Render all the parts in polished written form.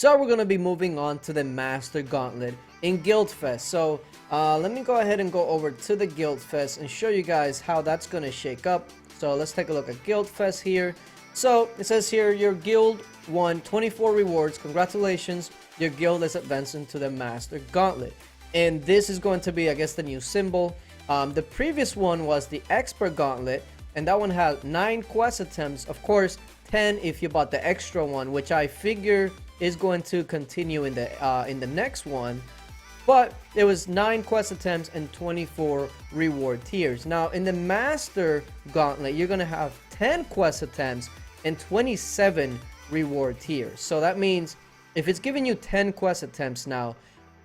So we're going to be moving on to the Master Gauntlet in Guild Fest. So let me go ahead and go over to the Guild Fest and show you guys how that's going to shake up. So let's take a look at Guild Fest here. So it says here, your guild won 24 rewards. Congratulations, your guild is advancing to the Master Gauntlet. And this is going to be, I guess, the new symbol. The previous one was the Expert Gauntlet, and that one had 9 quest attempts. Of course, 10 if you bought the extra one, which I figure is going to continue in the next one. But it was 9 quest attempts and 24 reward tiers. Now in the Master Gauntlet, you're gonna have 10 quest attempts and 27 reward tiers. So that means if it's giving you 10 quest attempts now,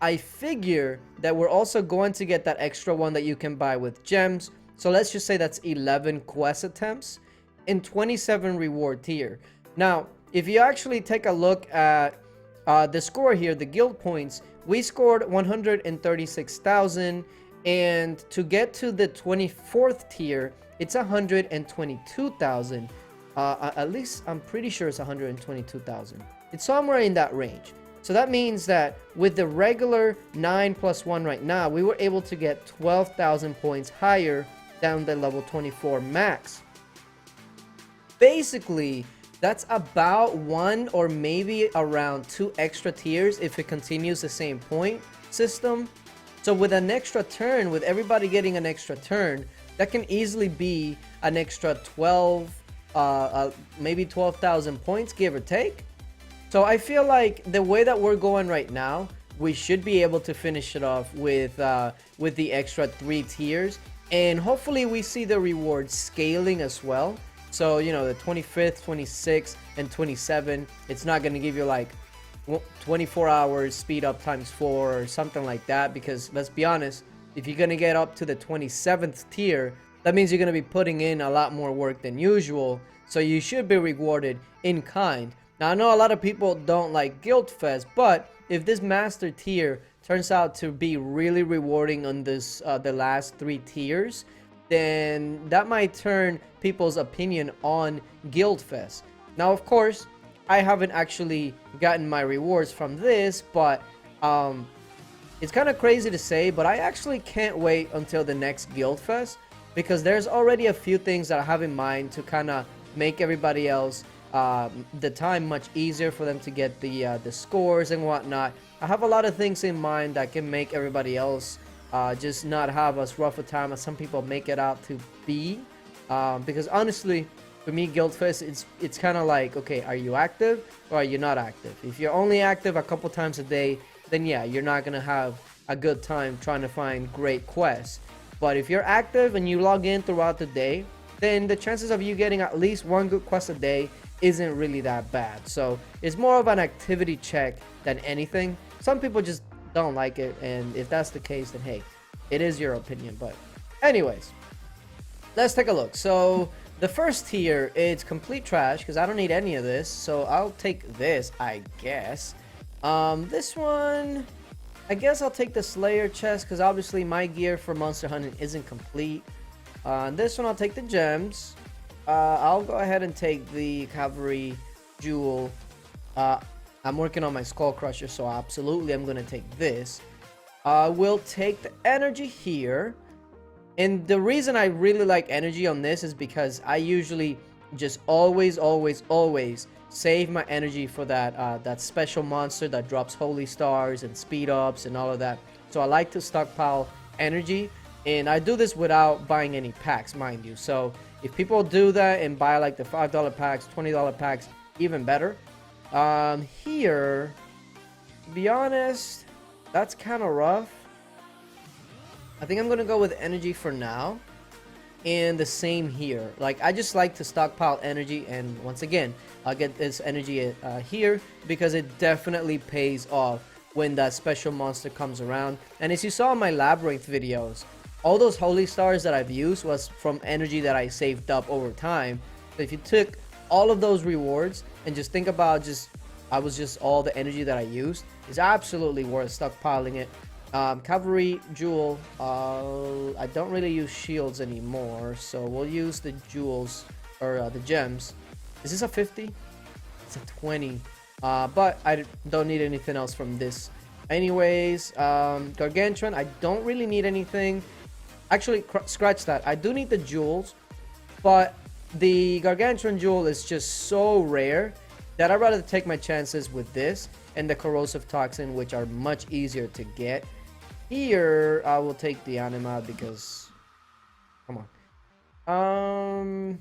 I figure that we're also going to get that extra one that you can buy with gems. So let's just say that's 11 quest attempts and 27 reward tier. Now, if you actually take a look at the score here, the guild points, we scored 136,000, and to get to the 24th tier, it's 122,000. At least I'm pretty sure it's 122,000. It's somewhere in that range. So that means that with the regular 9 plus 1 right now, we were able to get 12,000 points higher down the level 24 max. Basically, that's about 1 or maybe around 2 extra tiers if it continues the same point system. So with an extra turn, with everybody getting an extra turn, that can easily be an extra 12, maybe 12,000 points, give or take. So I feel like the way that we're going right now, we should be able to finish it off with the extra 3 tiers. And hopefully we see the rewards scaling as well. So, you know, the 25th, 26th, and 27, it's not going to give you like 24 hours speed up times 4 or something like that. Because let's be honest, if you're going to get up to the 27th tier, that means you're going to be putting in a lot more work than usual. So you should be rewarded in kind. Now, I know a lot of people don't like Guild Fest, but if this Master tier turns out to be really rewarding on this the last 3 tiers, then that might turn people's opinion on Guild Fest. Now, of course, I haven't actually gotten my rewards from this, but it's kind of crazy to say, but I actually can't wait until the next Guild Fest, because there's already a few things that I have in mind to kind of make everybody else the time much easier for them to get the scores and whatnot. I have a lot of things in mind that can make everybody else just not have as rough a time as some people make it out to be. Because honestly, for me, Guild Fest, it's kind of like, okay, are you active or are you not active? If you're only active a couple times a day, then yeah, you're not gonna have a good time trying to find great quests. But if you're active and you log in throughout the day, then the chances of you getting at least 1 good quest a day isn't really that bad. So it's more of an activity check than anything. Some people just don't like it, and if that's the case, then hey, it is your opinion. But anyways, let's take a look. So the first tier, it's complete trash because I don't need any of this, so I'll take this, I guess. This one, I guess I'll take the Slayer chest because obviously my gear for monster hunting isn't complete. This one I'll take the gems. I'll go ahead and take the Cavalry Jewel. I'm working on my Skull Crusher, so absolutely I'm gonna take this. We'll take the energy here. And the reason I really like energy on this is because I usually just always save my energy for that special monster that drops holy stars and speed ups and all of that. So I like to stockpile energy, and I do this without buying any packs, mind you. So if people do that and buy like the $5 packs, $20 packs, even better. Here, to be honest, that's kind of rough. I think I'm gonna go with energy for now, and the same here. Like, I just like to stockpile energy, and once again, I'll get this energy here because it definitely pays off when that special monster comes around. And as you saw in my labyrinth videos, all those holy stars that I've used was from energy that I saved up over time. So if you took all of those rewards and just think about all the energy that I used, it's absolutely worth stockpiling it. Cavalry Jewel, I don't really use shields anymore, so we'll use the jewels, or the gems. Is this a 50? It's a 20. But I don't need anything else from this. Anyways, Gargantuan, I don't really need anything. Actually, scratch that. I do need the jewels, but the Gargantuan jewel is just so rare that I'd rather take my chances with this and the corrosive toxin, which are much easier to get. Here, I will take the anima because, come on.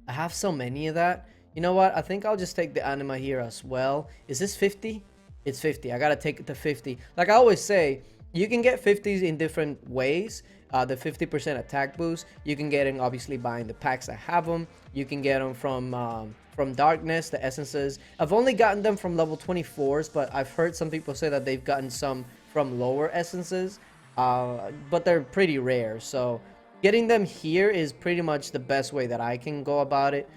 I have so many of that. You know what? I think I'll just take the anima here as well. Is this 50? It's 50. I gotta take it to 50. Like I always say, you can get 50s in different ways. The 50% attack boost, you can get them obviously buying the packs that have them. You can get them from darkness, the essences. I've only gotten them from level 24s, but I've heard some people say that they've gotten some from lower essences. But they're pretty rare. So getting them here is pretty much the best way that I can go about it.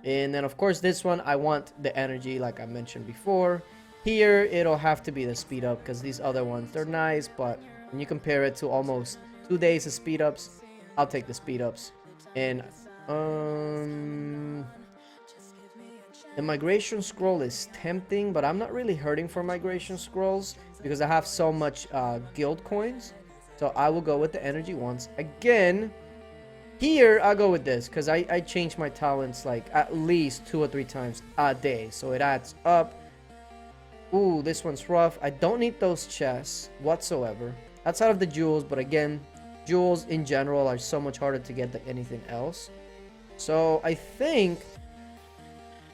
And then of course this one, I want the energy like I mentioned before. Here it'll have to be the speed up because these other ones, they're nice, but when you compare it to almost 2 days of speed ups, I'll take the speed ups. And the migration scroll is tempting, but I'm not really hurting for migration scrolls because I have so much guild coins. So I will go with the energy once again. Here, I'll go with this because I change my talents like at least 2 or 3 times a day. So it adds up. Ooh, this one's rough. I don't need those chests whatsoever. Outside of the jewels, but again, jewels in general are so much harder to get than anything else. So I think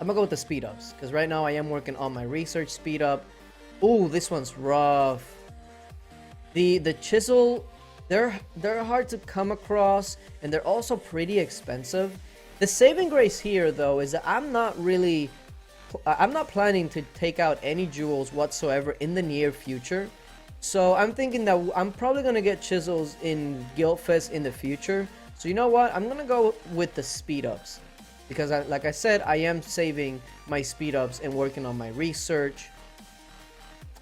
I'm gonna go with the speed ups because right now I am working on my research speed up. Ooh, this one's rough. The chisel, they're hard to come across and they're also pretty expensive. The saving grace here though is that I'm not planning to take out any jewels whatsoever in the near future. So I'm thinking that I'm probably gonna get chisels in Guildfest in the future. So you know what? I'm gonna go with the speed ups because like I said, I am saving my speed ups and working on my research.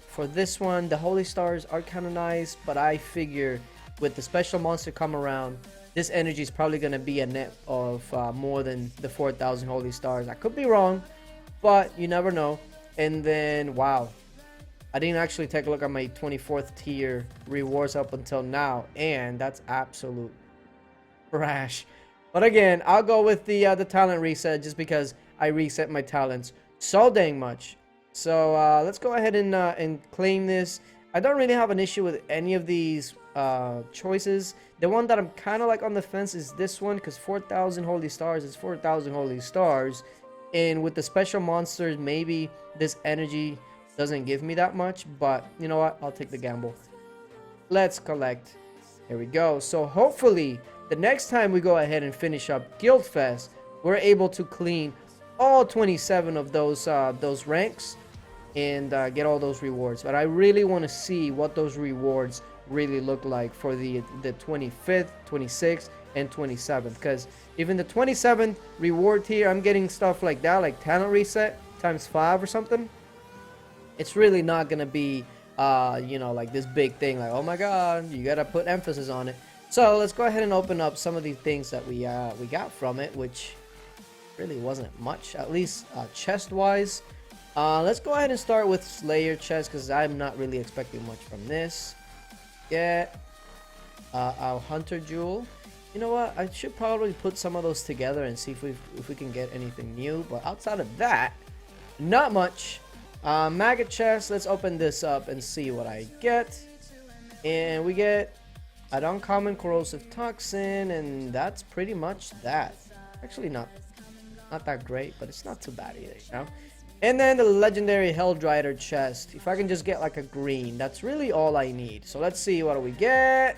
For this one, the holy stars are kind of nice, but I figure with the special monster come around, this energy is probably going to be a net of more than the 4,000 holy stars. I could be wrong, but you never know. And then, wow, I didn't actually take a look at my 24th tier rewards up until now, and that's absolute trash. But again, I'll go with the talent reset just because I reset my talents so dang much. So let's go ahead and claim this. I don't really have an issue with any of these choices. The one that I'm kind of like on the fence is this one because 4,000 holy stars is 4,000 holy stars. And with the special monsters, maybe this energy doesn't give me that much. But you know what? I'll take the gamble. Let's collect. Here we go. So hopefully the next time we go ahead and finish up Guildfest, we're able to clean all 27 of those ranks and get all those rewards. But I really want to see what those rewards really look like for the 25th, 26th, and 27th. Because even the 27th reward here, I'm getting stuff like that, like talent reset times 5 or something. It's really not gonna be you know, like this big thing like, oh my god, you gotta put emphasis on it. So let's go ahead and open up some of these things that we got from it, which really wasn't much, at least chest wise. Let's go ahead and start with Slayer chest because I'm not really expecting much from this. Get our Hunter Jewel. You know what? I should probably put some of those together and see if we can get anything new. But outside of that, not much. Maggot chest. Let's open this up and see what I get. And we get an uncommon corrosive toxin, and that's pretty much that. Actually, not that great, but it's not too bad either, you know. And then the legendary Helldrider chest. If I can just get like a green, that's really all I need. So let's see, what do we get?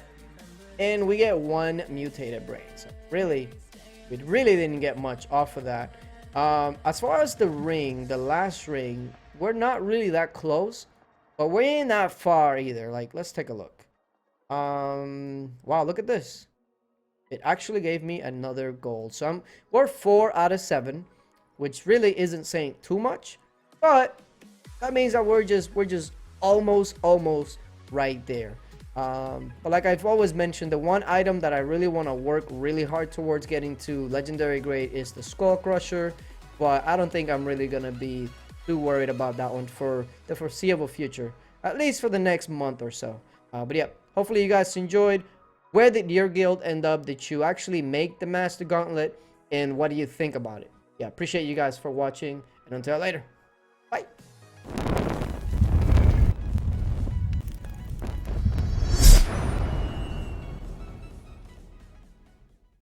And we get 1 mutated brain. So really, we really didn't get much off of that. As far as the ring, the last ring, we're not really that close, but we ain't that far either. Like, let's take a look. Wow, look at this. It actually gave me another gold. So we're 4 out of 7. Which really isn't saying too much, but that means that we're just almost right there. But like I've always mentioned, the one item that I really want to work really hard towards getting to legendary grade is the Skull Crusher, but I don't think I'm really gonna be too worried about that one for the foreseeable future, at least for the next month or so. But yeah, hopefully you guys enjoyed. Where did your guild end up? Did you actually make the Master Gauntlet? And what do you think about it? Yeah, appreciate you guys for watching, and until later, bye.